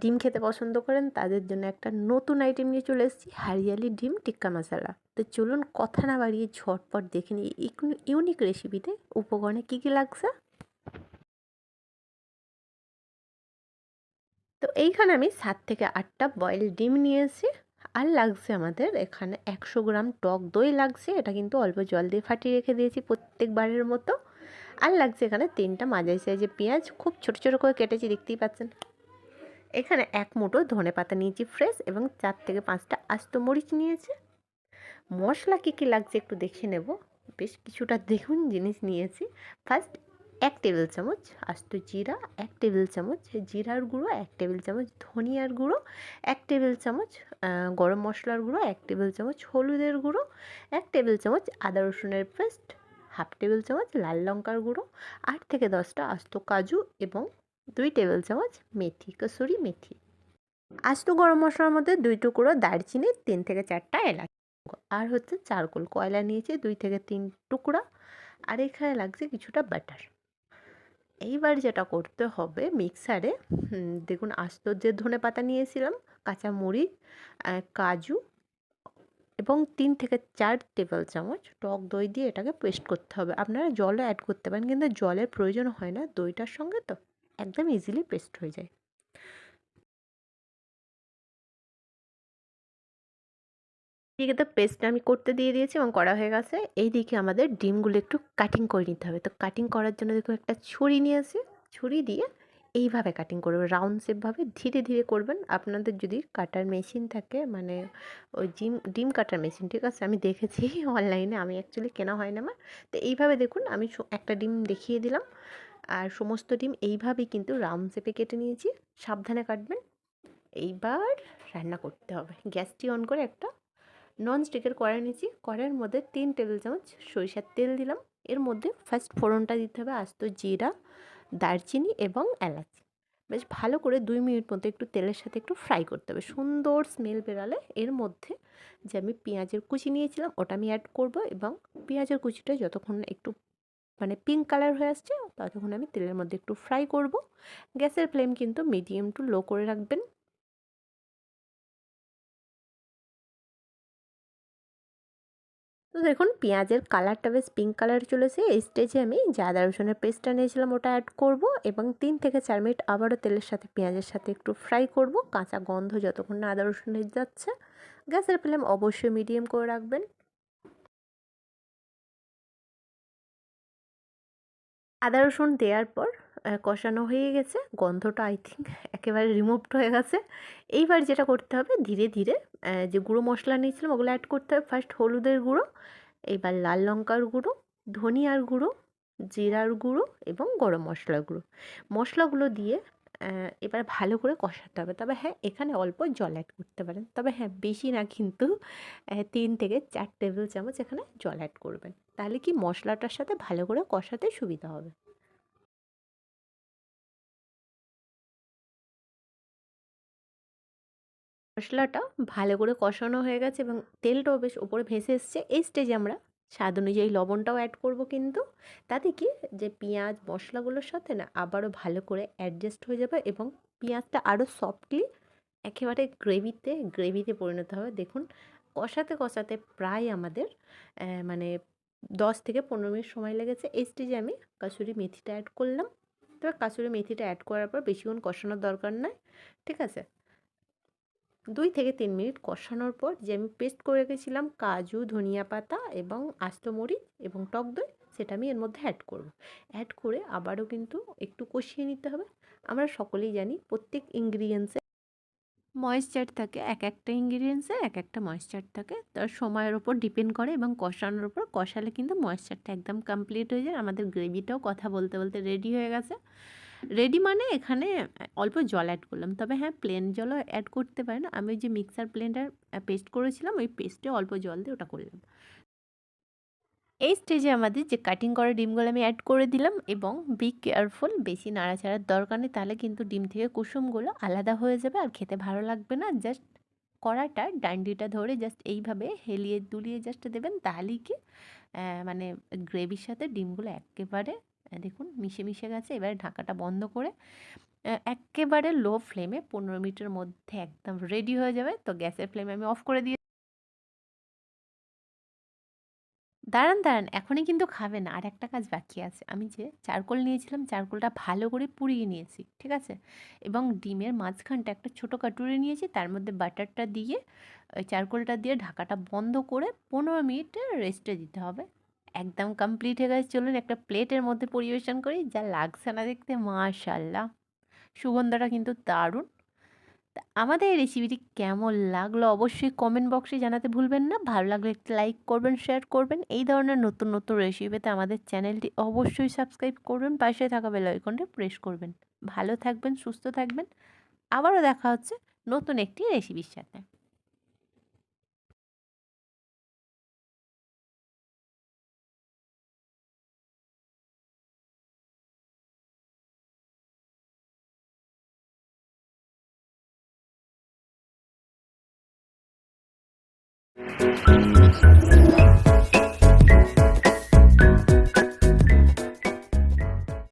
ডিম খেতে পছন্দ করেন তাদের জন্য একটা নতুন আইটেম নিয়ে চলে এসেছি, হরিয়ালি ডিম টিক্কা মশলা। তো চলুন কথা না বাড়িয়ে ঝটপট দেখে নিই এই ইউনিক রেসিপিতে উপকরণে কী কী লাগছে। তো এইখানে আমি 7 থেকে 8টা বয়েল ডিম নিয়েছি। আর লাগছে আমাদের এখানে 100 গ্রাম টক দই লাগছে, এটা কিন্তু অল্প জল দিয়ে ফাটিয়ে রেখে দিয়েছি প্রত্যেকবারের মতো। আর লাগছে এখানে 3টা মাঝারি সাইজের পেঁয়াজ, খুব ছোট ছোট করে কেটেছি, দেখতেই পাচ্ছেন। এখানে 1 মুঠো ধনেপাতা নিয়েছি ফ্রেশ, এবং 4 থেকে 5টা আস্ত মরিচ নিয়েছি। মশলা কী কী লাগছে একটু দেখে নেব। বেশ কিছুটা দেখুন জিনিস নিয়েছি। ফার্স্ট 1 টেবিল চামচ আস্ত জিরা, 1 টেবিল চামচ জিরার গুঁড়ো, 1 টেবিল চামচ ধনিয়ার গুঁড়ো, 1 টেবিল চামচ গরম মশলার গুঁড়ো, 1 টেবিল চামচ হলুদের গুঁড়ো, 1 টেবিল চামচ আদা রসুনের পেস্ট, হাফ টেবিল চামচ লাল লঙ্কার গুঁড়ো, 8 থেকে 10টা আস্ত কাজু, এবং 2 টেবিল চামচ মেথি, কসুরি মেথি। আস্ত গরম মশলার মধ্যে 2 টুকরো দারচিনি, 3 থেকে 4টা এলাচ, আর হচ্ছে চারকোল কয়লা নিয়েছি 2 থেকে 3 টুকরা। আর এখানে লাগছে কিছুটা বাটার। এইবার যেটা করতে হবে মিক্সারে, দেখুন আস্ত যে ধনেপাতা নিয়েছিলাম, কাঁচা মরিচ, কাজু, এবং 3 থেকে 4 টেবিল চামচ টক দই দিয়ে এটাকে পেস্ট করতে হবে। আপনারা জলও অ্যাড করতে পারেন, কিন্তু জলের প্রয়োজন হয় না দইটার সঙ্গে, তো একদম ইজিলি পেস্ট হয়ে যায়। এদিকে তো পেস্টটা আমি করতে দিয়ে দিয়েছি এবং করা হয়ে গেছে। এইদিকে আমাদের ডিমগুলো একটু কাটিং করে নিতে হবে। তো কাটিং করার জন্য দেখুন একটা ছুরি নিয়েছি, ছুরি দিয়ে এইভাবে কাটিং করবে, রাউন্ড শেপভাবে ধীরে ধীরে করবেন। আপনাদের যদি কাটার মেশিন থাকে, মানে ওই ডিম কাটার মেশিন, ঠিক আছে, আমি দেখেছি অনলাইনে, আমি অ্যাকচুয়ালি কেনা হয় না আমার। তো এইভাবে দেখুন, আমি একটা ডিম দেখিয়ে দিলাম, আর সমস্ত ডিম এইভাবেই কিন্তু রাউন্ড শেপে কেটে নিয়েছি। সাবধানে কাটবেন। এইবার রান্না করতে হবে। গ্যাসটি অন করে একটা ননস্টিকের কড়াই নিয়েছি, কড়াইয়ের মধ্যে 3 টেবিল চামচ সরিষার তেল দিলাম। এর মধ্যে ফার্স্ট ফোড়নটা দিতে হবে আস্ত জিরা, দারচিনি এবং এলাচ। বেশ ভালো করে 2 মিনিট মতো একটু তেলের সাথে একটু ফ্রাই করতে হবে, সুন্দর স্মেল বেরালে এর মধ্যে যে আমি পেঁয়াজের কুচি নিয়েছিলাম ওটা আমি অ্যাড করব, এবং পেঁয়াজের কুচিটা যতক্ষণ একটু মানে পিঙ্ক কালার হয়ে আসছে ততক্ষণ আমি তেলের মধ্যে একটু ফ্রাই করব। গ্যাসের ফ্লেম কিন্তু মিডিয়াম টু লো করে রাখবেন। তো দেখুন পেঁয়াজের কালারটা বেশ পিঙ্ক কালার চলেছে। এই স্টেজে আমি যে আদা রসুনের পেস্টটা নিয়েছিলাম ওটা অ্যাড করব, এবং 3 থেকে 4 মিনিট আবারও তেলের সাথে পেঁয়াজের সাথে একটু ফ্রাই করব, কাঁচা গন্ধ যতক্ষণ না আদা রসুনের যাচ্ছে। গ্যাসের ফ্লেম অবশ্যই মিডিয়াম করে রাখবেন। আদা রসুন দেওয়ার পর কষানো হয়ে গেছে, গন্ধটা আই থিঙ্ক একেবারে রিমুভড হয়ে গেছে। এইবার যেটা করতে হবে ধীরে ধীরে যে গুঁড়ো মশলা নিয়েছিলাম ওগুলো অ্যাড করতে হবে। ফার্স্ট হলুদের গুঁড়ো, এইবার লাল লঙ্কার গুঁড়ো, ধনিয়ার গুঁড়ো, জিরার গুঁড়ো, এবং গরম মশলার গুঁড়ো। মশলাগুলো দিয়ে এবার ভালো করে কষাতে হবে। তবে হ্যাঁ, এখানে অল্প জল অ্যাড করতে পারেন, তবে হ্যাঁ বেশি না কিন্তু। 3 থেকে 4 টেবিল চামচ এখানে জল অ্যাড করবেন, তাহলে কি মশলাটার সাথে ভালো করে কষাতে সুবিধা হবে। মশলাটা ভালো করে কষানো হয়ে গেছে এবং তেলটাও বেশ ওপরে ভেসে এসছে। এই স্টেজে আমরা স্বাদ অনুযায়ী লবণটাও অ্যাড করব, কিন্তু তাতে কি যে পেঁয়াজ মশলাগুলোর সাথে না আবারও ভালো করে অ্যাডজাস্ট হয়ে যাবে, এবং পেঁয়াজটা আরও সফটলি একেবারে গ্রেভিতে পরিণত হবে। দেখুন কষাতে কষাতে প্রায় আমাদের মানে 10 থেকে 15 মিনিট সময় লেগেছে। এই স্টেজে আমি কাসুরি মেথিটা অ্যাড করলাম। তবে কাসুরি মেথিটা অ্যাড করার পর বেশিক্ষণ কষানোর দরকার নাই, ঠিক আছে। 2 থেকে 3 মিনিট কষানোর পর যে আমি পেস্ট করে রেখেছিলাম কাজু, ধনিয়া পাতা এবং আস্ত মরিচ এবং টক দই, সেটা আমি এর মধ্যে অ্যাড করব। অ্যাড করে আবারও কিন্তু একটু কষিয়ে নিতে হবে। আমরা সকলেই জানি প্রত্যেক ইনগ্রিডিয়েন্টসে ময়েশ্চার থাকে, এক একটা ইনগ্রিডিয়েন্টসের এক একটা ময়েশ্চার থাকে, তার সময়ের ওপর ডিপেন্ড করে, এবং কষানোর ওপর। কষালে কিন্তু ময়েশ্চারটা একদম কমপ্লিট হয়ে যায়। আমাদের গ্রেভিটাও কথা বলতে বলতে রেডি হয়ে গেছে। রেডি মানে এখানে অল্প জল অ্যাড করলাম, তবে হ্যাঁ প্লেন জলও অ্যাড করতে পারেন। আমি ওই যে মিক্সার ব্লেন্ডার পেস্ট করেছিলাম ওই পেস্টে অল্প জল দিয়ে ওটা করলাম। এই স্টেজে আমাদের যে কাটিং করা ডিমগুলো আমি অ্যাড করে দিলাম, এবং বি কেয়ারফুল, বেশি নাড়াচাড়ার দরকার নেই, তাহলে কিন্তু ডিম থেকে কুসুমগুলো আলাদা হয়ে যাবে আর খেতে ভালো লাগবে না। জাস্ট কড়াটা ডান্ডিটা ধরে জাস্ট এইভাবে হেলিয়ে দুলিয়ে জাস্ট দেবেন, তাহলেই কি মানে গ্রেভির সাথে ডিমগুলো একেবারে দেখুন মিশে মিশে গেছে। এবারে ঢাকাটা বন্ধ করে এক্কেবারে লো ফ্লেমে 15 মিনিটের মধ্যে একদম রেডি হয়ে যাবে। তো গ্যাসের ফ্লেম আমি অফ করে দিয়ে দাঁড়ান, দাঁড়ান, এখনই কিন্তু খাবে না। আর একটা কাজ বাকি আছে। আমি যে চারকোল নিয়েছিলাম, চারকোলটা ভালো করে পুড়িয়ে নিয়েছি, ঠিক আছে? এবং ডিমের মাঝখানটা একটা ছোটো কাটুরি নিয়েছি, তার মধ্যে বাটারটা দিয়ে ওই চারকোলটা দিয়ে ঢাকাটা বন্ধ করে 15 মিনিট রেস্টে দিতে হবে। একদম কমপ্লিট হয়ে গেছে। চলুন একটা প্লেটের মধ্যে পরিবেশন করি। যা লাগছে না দেখতে, মাশাআল্লাহ! সুগন্ধটা কিন্তু দারুণ। তা আমাদের এই রেসিপিটি কেমন লাগলো অবশ্যই কমেন্ট বক্সে জানাতে ভুলবেন না। ভালো লাগলে একটা লাইক করবেন, শেয়ার করবেন। এই ধরনের নতুন নতুন রেসিপি পেতে আমাদের চ্যানেলটি অবশ্যই সাবস্ক্রাইব করবেন, পাশে থাকা বেল আইকনটি প্রেস করবেন। ভালো থাকবেন, সুস্থ থাকবেন। আবারও দেখা হচ্ছে নতুন একটি রেসিপির সাথে।